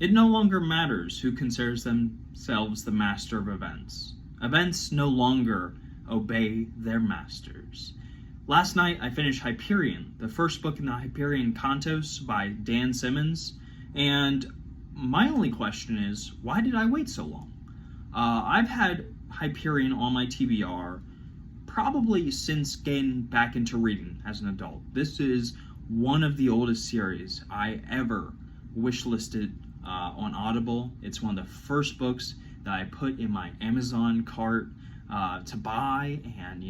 It no longer matters who considers themselves the master of events. Events no longer obey their masters. Last night I finished Hyperion, the first book in the Hyperion Cantos by Dan Simmons, and my only question is, why did I wait so long? I've had Hyperion on my TBR probably since getting back into reading as an adult. This is one of the oldest series I ever wishlisted on Audible. It's one of the first books that I put in my Amazon cart to buy and,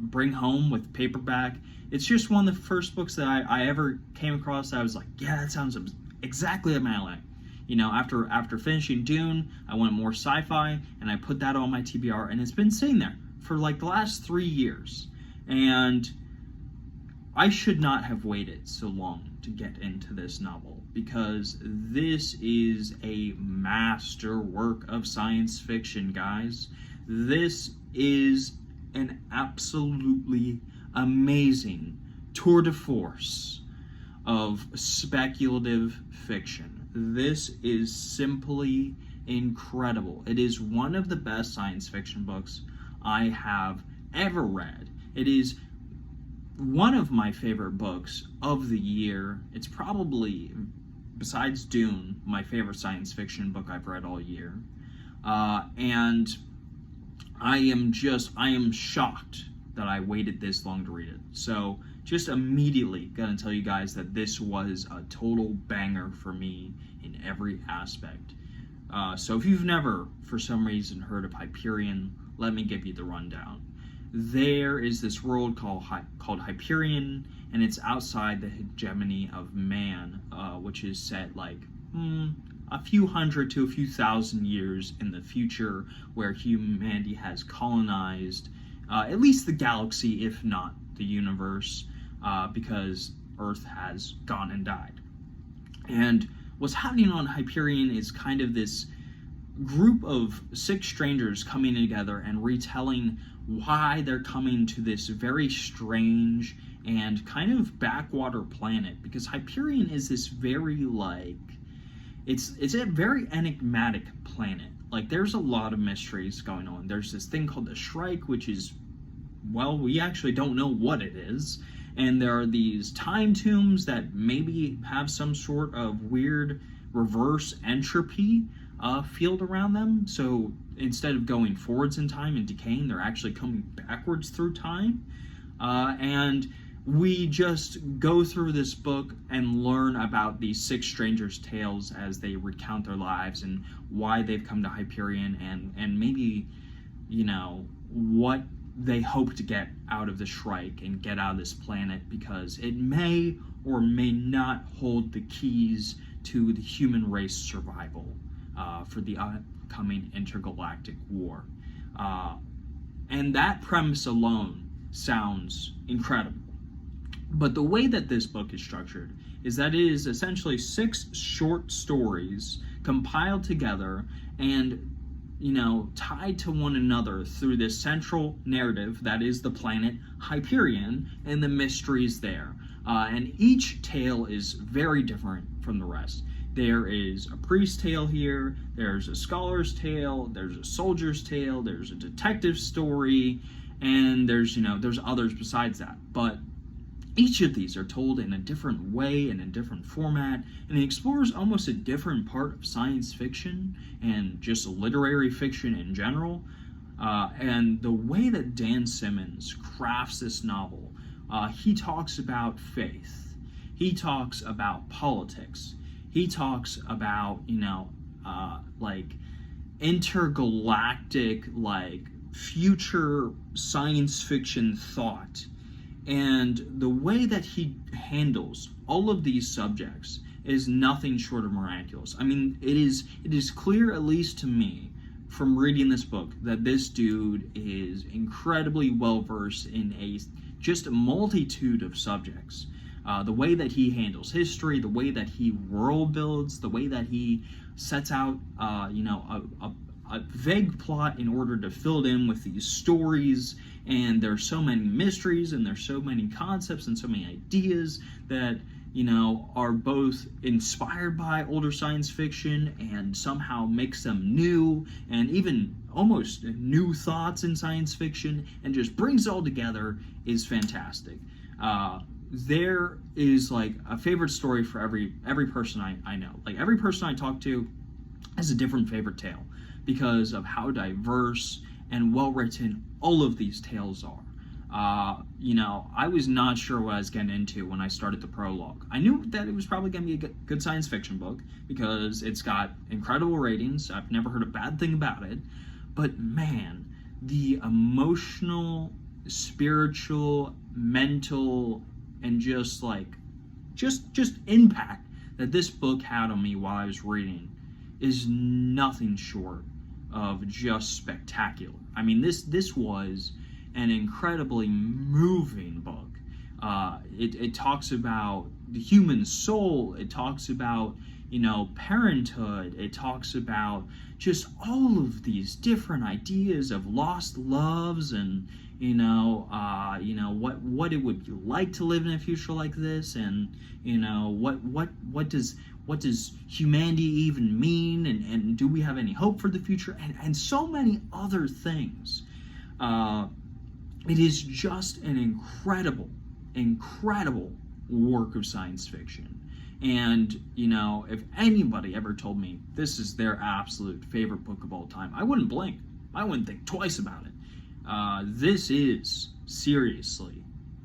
bring home with paperback. It's just one of the first books that I ever came across that I was like, yeah, that sounds exactly up my alley. After finishing Dune, I went more sci-fi, and I put that on my TBR, and it's been sitting there for like the last 3 years. And I should not have waited so long to get into this novel, because this is a masterwork of science fiction, guys. This is an absolutely amazing tour de force of speculative fiction. This is simply incredible. It is one of the best science fiction books I have ever read. It is one of my favorite books of the year. It's probably, besides Dune, my favorite science fiction book I've read all year. And I am shocked that I waited this long to read it. So just immediately gonna tell you guys that this was a total banger for me in every aspect. So if you've never, for some reason, heard of Hyperion, let me give you the rundown. There is this world called Hyperion, and it's outside the hegemony of man, which is set like a few hundred to a few thousand years in the future, where humanity has colonized at least the galaxy, if not the universe, because Earth has gone and died. And what's happening on Hyperion is kind of this group of 6 strangers coming together and retelling why they're coming to this very strange and kind of backwater planet, because Hyperion is this very it's a very enigmatic planet. Like, there's a lot of mysteries going on. There's this thing called the Shrike, which is, well, we actually don't know what it is. And there are these time tombs that maybe have some sort of weird reverse entropy field around them. So instead of going forwards in time and decaying, they're actually coming backwards through time. And we just go through this book and learn about these 6 strangers' tales as they recount their lives and why they've come to Hyperion, and maybe, what they hope to get out of the Shrike and get out of this planet, because it may or may not hold the keys to the human race survival for the upcoming intergalactic war. And that premise alone sounds incredible. But the way that this book is structured is that it is essentially 6 short stories compiled together and, tied to one another through this central narrative that is the planet Hyperion and the mysteries there. And each tale is very different from the rest. There is a priest's tale here, there's a scholar's tale, there's a soldier's tale, there's a detective story, and there's others besides that. But each of these are told in a different way and a different format, and it explores almost a different part of science fiction and just literary fiction in general. And the way that Dan Simmons crafts this novel, he talks about faith, he talks about politics, he talks about, intergalactic, future science fiction thought. And the way that he handles all of these subjects is nothing short of miraculous. I mean, it is clear, at least to me, from reading this book, that this dude is incredibly well versed in just a multitude of subjects. The way that he handles history, the way that he world builds, the way that he sets out, a vague plot in order to fill it in with these stories, and there's so many mysteries and there's so many concepts and so many ideas that are both inspired by older science fiction and somehow makes them new and even almost new thoughts in science fiction and just brings it all together is fantastic. There is like a favorite story for every person I know. Like every person I talk to has a different favorite tale because of how diverse and well written all of these tales are. I was not sure what I was getting into when I started the prologue. I knew that it was probably going to be a good science fiction book because it's got incredible ratings. I've never heard a bad thing about it. But man, the emotional, spiritual, mental, and just impact that this book had on me while I was reading is nothing short of just spectacular. I mean, this was an incredibly moving book. It talks about the human soul. It talks about parenthood. It talks about just all of these different ideas of lost loves and what it would be like to live in a future like this, and what does humanity even mean, and do we have any hope for the future, and so many other things. It is just an incredible work of science fiction. And, if anybody ever told me this is their absolute favorite book of all time, I wouldn't blink. I wouldn't think twice about it. This is seriously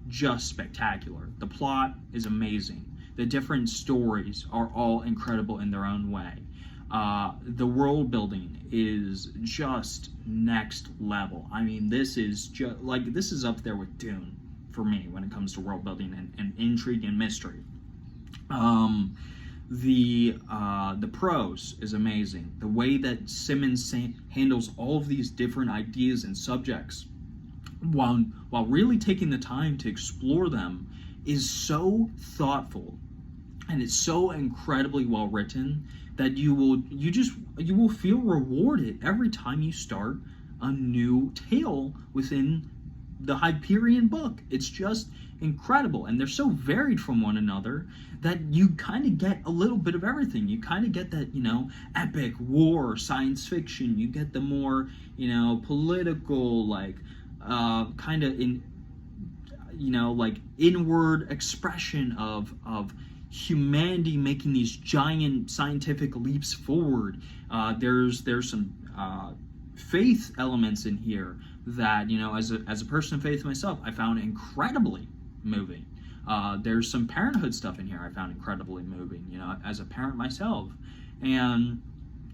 just spectacular. The plot is amazing. The different stories are all incredible in their own way. The world building is just next level. I mean, this is up there with Dune for me when it comes to world building and intrigue and mystery. The prose is amazing. The way that Simmons handles all of these different ideas and subjects while really taking the time to explore them is so thoughtful, and it's so incredibly well written that you will feel rewarded every time you start a new tale within the Hyperion book. It's just incredible, and they're so varied from one another that you kind of get a little bit of everything. You kind of get that epic war science fiction. You get the more political, kind of inward expression of humanity making these giant scientific leaps forward. There's some faith elements in here that as a person of faith myself, I found incredibly moving. There's some parenthood stuff in here I found incredibly moving, as a parent myself. And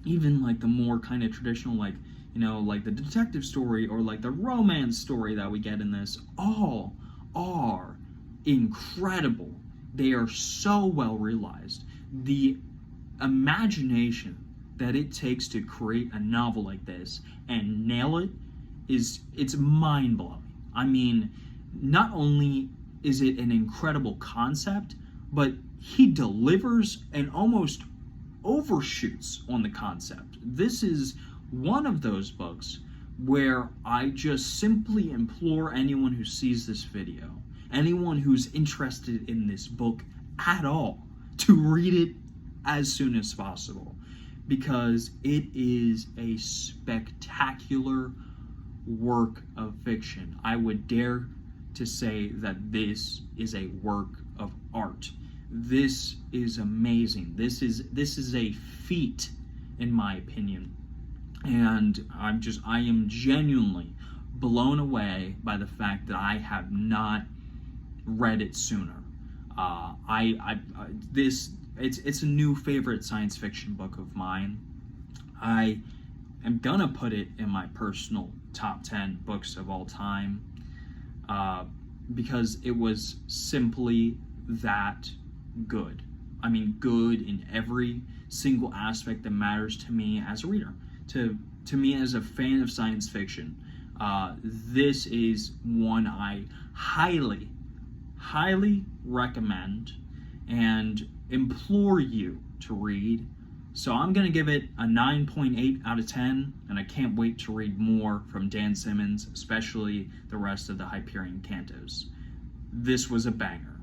even the more kind of traditional, the detective story or the romance story that we get in this, all are incredible. They are so well realized. The imagination that it takes to create a novel like this and nail it it's mind-blowing. I mean, not only is it an incredible concept, but he delivers and almost overshoots on the concept. This is one of those books where I just simply implore anyone who sees this video, anyone who's interested in this book at all, to read it as soon as possible, because it is a spectacular work of fiction. I would dare to say that this is a work of art. This is amazing. This is a feat, in my opinion. And I am genuinely blown away by the fact that I have not read it sooner. It's a new favorite science fiction book of mine. I am gonna put it in my personal top 10 books of all time, because it was simply that good. I mean, good in every single aspect that matters to me as a reader, to me as a fan of science fiction. This is one I highly recommend and implore you to read. So I'm going to give it a 9.8 out of 10, and I can't wait to read more from Dan Simmons, especially the rest of the Hyperion cantos. This was a banger.